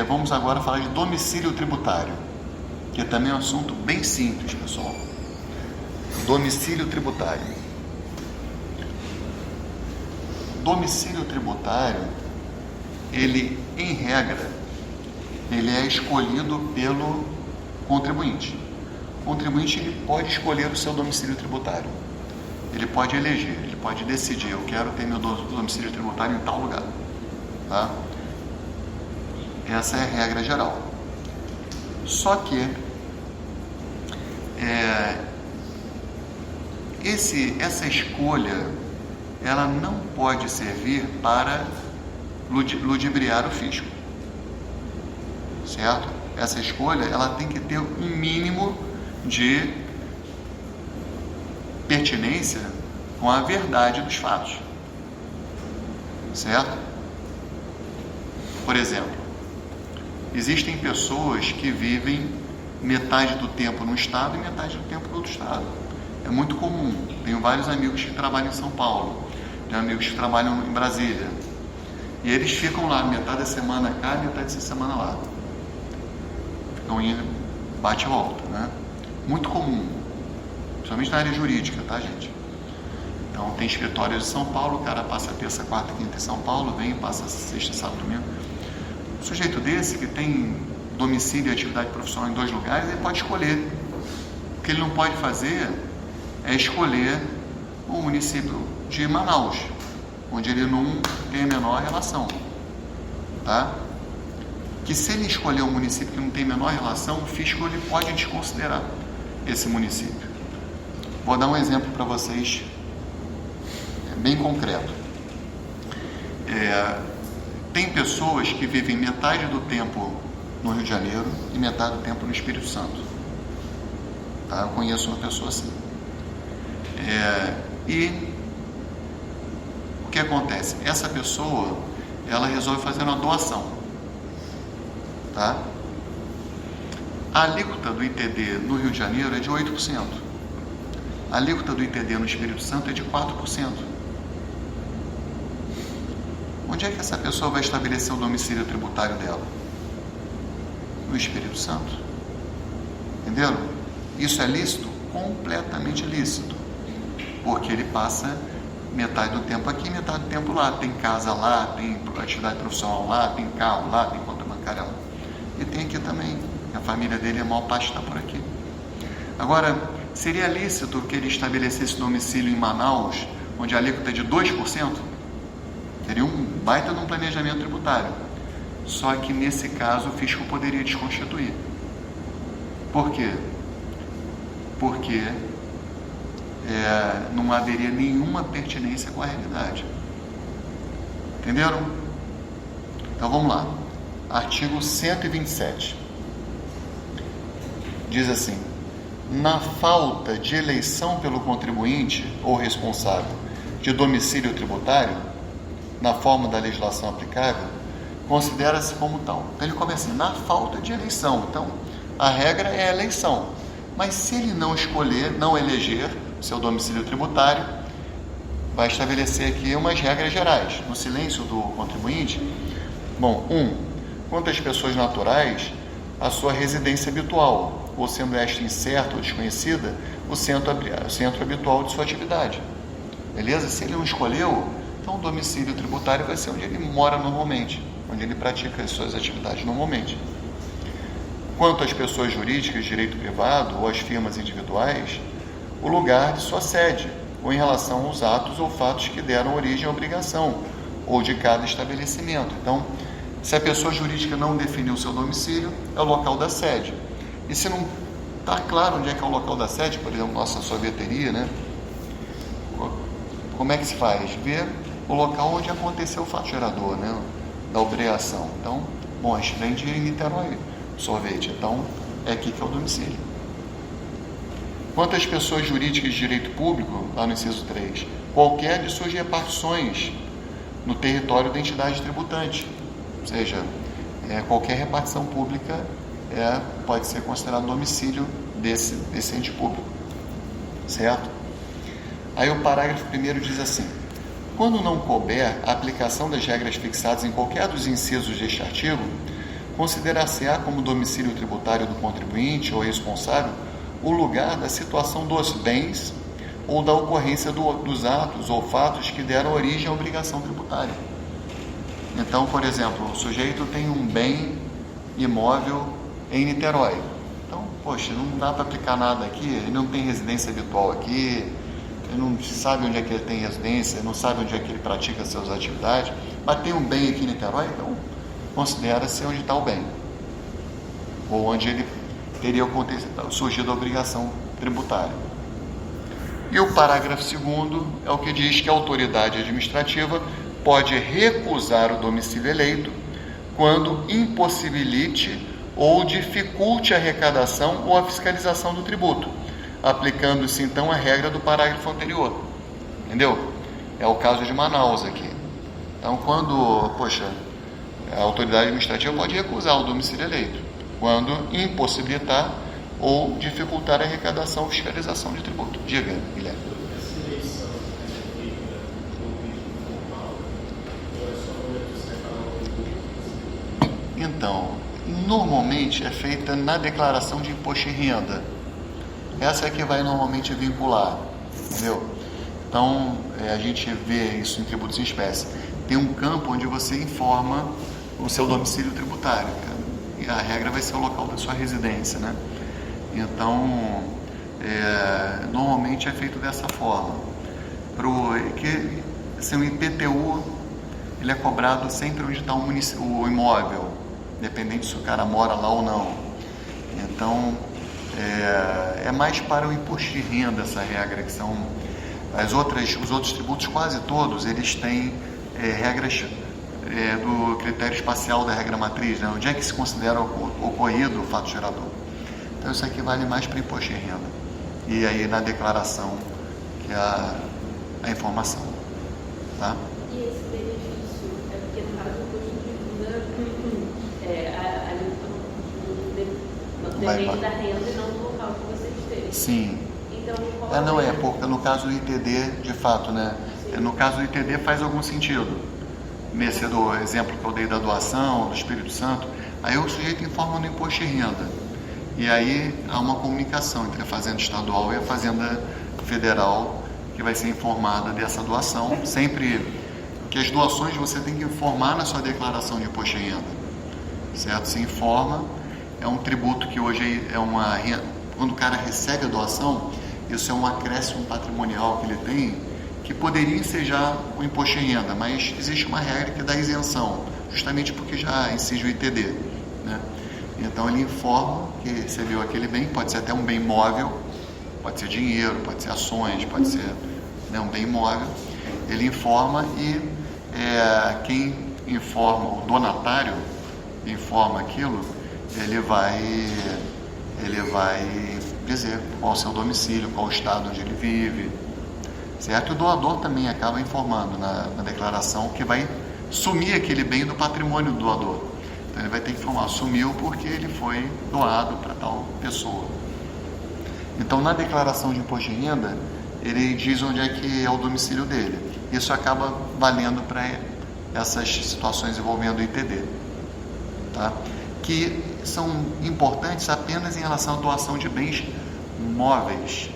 Vamos agora falar de domicílio tributário, que também é um assunto bem simples, pessoal. Domicílio tributário. Domicílio tributário, ele, em regra, ele é escolhido pelo contribuinte. O contribuinte ele pode escolher o seu domicílio tributário. Ele pode eleger, ele pode decidir, eu quero ter meu domicílio tributário em tal lugar. Tá? Essa é a regra geral. Só que essa escolha ela não pode servir para ludibriar o fisco, certo? Essa escolha ela tem que ter um mínimo de pertinência com a verdade dos fatos, certo? Por exemplo, existem pessoas que vivem metade do tempo no estado e metade do tempo no outro estado. É muito comum. Tenho vários amigos que trabalham em São Paulo, tenho amigos que trabalham em Brasília. E eles ficam lá metade da semana cá, metade da semana lá. Ficam indo, bate e volta, né? Muito comum. Principalmente na área jurídica, tá, gente? Então, tem escritórios de São Paulo, o cara passa terça, quarta, quinta em São Paulo, vem, passa sexta, sábado, domingo. Um sujeito desse, que tem domicílio e atividade profissional em 2 lugares, ele pode escolher. O que ele não pode fazer é escolher o município de Manaus, onde ele não tem a menor relação. Tá? Que se ele escolher um município que não tem a menor relação, o fisco ele pode desconsiderar esse município. Vou dar um exemplo para vocês, bem concreto. Tem pessoas que vivem metade do tempo no Rio de Janeiro e metade do tempo no Espírito Santo. Tá? Eu conheço uma pessoa assim. E o que acontece? Essa pessoa, ela resolve fazer uma doação. Tá? A alíquota do ITD no Rio de Janeiro é de 8%. A alíquota do ITD no Espírito Santo é de 4%. Onde é que essa pessoa vai estabelecer o domicílio tributário dela? No Espírito Santo. Entenderam? Isso é lícito? Completamente lícito. Porque ele passa metade do tempo aqui, metade do tempo lá. Tem casa lá, tem atividade profissional lá, tem carro lá, tem conta bancária lá. E tem aqui também. A família dele, a maior parte está por aqui. Agora, seria lícito que ele estabelecesse domicílio em Manaus, onde a alíquota é de 2%? Seria um baita de um planejamento tributário. Só que nesse caso o fisco poderia desconstituir. Por quê? Porque não haveria nenhuma pertinência com a realidade. Entenderam? Então vamos lá. Artigo 127. Diz assim: na falta de eleição pelo contribuinte ou responsável de domicílio tributário, na forma da legislação aplicável, considera-se como tal. Então ele começa assim, na falta de eleição. Então, a regra é a eleição. Mas se ele não escolher, não eleger seu domicílio tributário, vai estabelecer aqui umas regras gerais. No silêncio do contribuinte, quanto às pessoas naturais, a sua residência habitual, ou sendo esta incerta ou desconhecida, o centro habitual de sua atividade. Beleza? Se ele não escolheu, então o domicílio tributário vai ser onde ele mora normalmente, onde ele pratica as suas atividades normalmente. Quanto às pessoas jurídicas de direito privado ou às firmas individuais, o lugar de sua sede, ou em relação aos atos ou fatos que deram origem à obrigação, ou de cada estabelecimento. Então, se a pessoa jurídica não definiu o seu domicílio, é o local da sede. E se não está claro onde é que é o local da sede, por exemplo, nossa sorveteria, né? Como é que se faz? Ver o local onde aconteceu o fato gerador, né? Da obrigação. Então, a gente vende em Niterói sorvete, então é aqui que é o domicílio. Quanto às pessoas jurídicas de direito público, lá no inciso 3, qualquer de suas repartições no território da entidade tributante, ou seja, qualquer repartição pública pode ser considerado domicílio desse ente público, certo? Aí o parágrafo 1º diz assim: quando não couber a aplicação das regras fixadas em qualquer dos incisos deste artigo, considerar-se-á como domicílio tributário do contribuinte ou responsável o lugar da situação dos bens ou da ocorrência dos atos ou fatos que deram origem à obrigação tributária. Então, por exemplo, o sujeito tem um bem imóvel em Niterói. Então, poxa, não dá para aplicar nada aqui, ele não tem residência habitual aqui, ele não sabe onde é que ele tem residência, não sabe onde é que ele pratica as suas atividades, mas tem um bem aqui em Niterói, então considera-se onde está o bem, ou onde ele teria surgido a obrigação tributária. E o parágrafo 2º é o que diz que a autoridade administrativa pode recusar o domicílio eleito quando impossibilite ou dificulte a arrecadação ou a fiscalização do tributo, aplicando-se então a regra do parágrafo anterior. Entendeu? É o caso de Manaus aqui. Então, quando, a autoridade administrativa pode recusar o domicílio eleito, quando impossibilitar ou dificultar a arrecadação ou fiscalização de tributo. Diga, Guilherme. Essa eleição é feita no vídeo formal ou é só no separar? Então, normalmente é feita na declaração de imposto de renda. Essa é que vai normalmente vincular, entendeu? Então, a gente vê isso em tributos em espécie. Tem um campo onde você informa o seu domicílio tributário, e a regra vai ser o local da sua residência, né? Então, normalmente é feito dessa forma. O IPTU ele é cobrado sempre onde está o imóvel, independente se o cara mora lá ou não. Então, é mais para o imposto de renda essa regra, que são os outros tributos, quase todos, eles têm regras do critério espacial da regra matriz, né? Onde é que se considera ocorrido o fato gerador. Então isso aqui vale mais para imposto de renda. E aí na declaração, que é a informação. Tá? E esse benefício, é porque no caso do imposto de renda, depende da renda e não do local que você esteve. Sim. Então, Porque no caso do ITD, de fato, né? No caso do ITD faz algum sentido. Nesse do exemplo que eu dei da doação, do Espírito Santo, aí o sujeito informa no imposto de renda. E aí há uma comunicação entre a Fazenda Estadual e a Fazenda Federal que vai ser informada dessa doação. Sempre que as doações você tem que informar na sua declaração de imposto de renda. Certo? Se informa, é um tributo que hoje é uma renda. Quando o cara recebe a doação, isso é um acréscimo patrimonial que ele tem, que poderia ensejar o imposto de renda, mas existe uma regra que dá isenção, justamente porque já incide o ITD, né? Então ele informa que recebeu aquele bem, pode ser até um bem móvel, pode ser dinheiro, pode ser ações, pode ser, né, um bem móvel. Ele informa e quem informa, o donatário informa aquilo, ele vai dizer qual é o seu domicílio, qual o estado onde ele vive, certo? E o doador também acaba informando na declaração que vai sumir aquele bem do patrimônio do doador. Então ele vai ter que informar, sumiu porque ele foi doado para tal pessoa. Então na declaração de imposto de renda, ele diz onde é que é o domicílio dele. Isso acaba valendo para essas situações envolvendo o ITD, tá? Que são importantes apenas em relação à doação de bens móveis,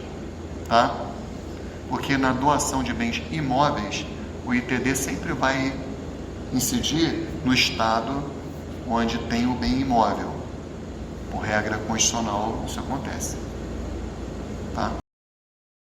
tá? Porque na doação de bens imóveis, o ITD sempre vai incidir no estado onde tem o bem imóvel. Por regra constitucional, isso acontece. Tá?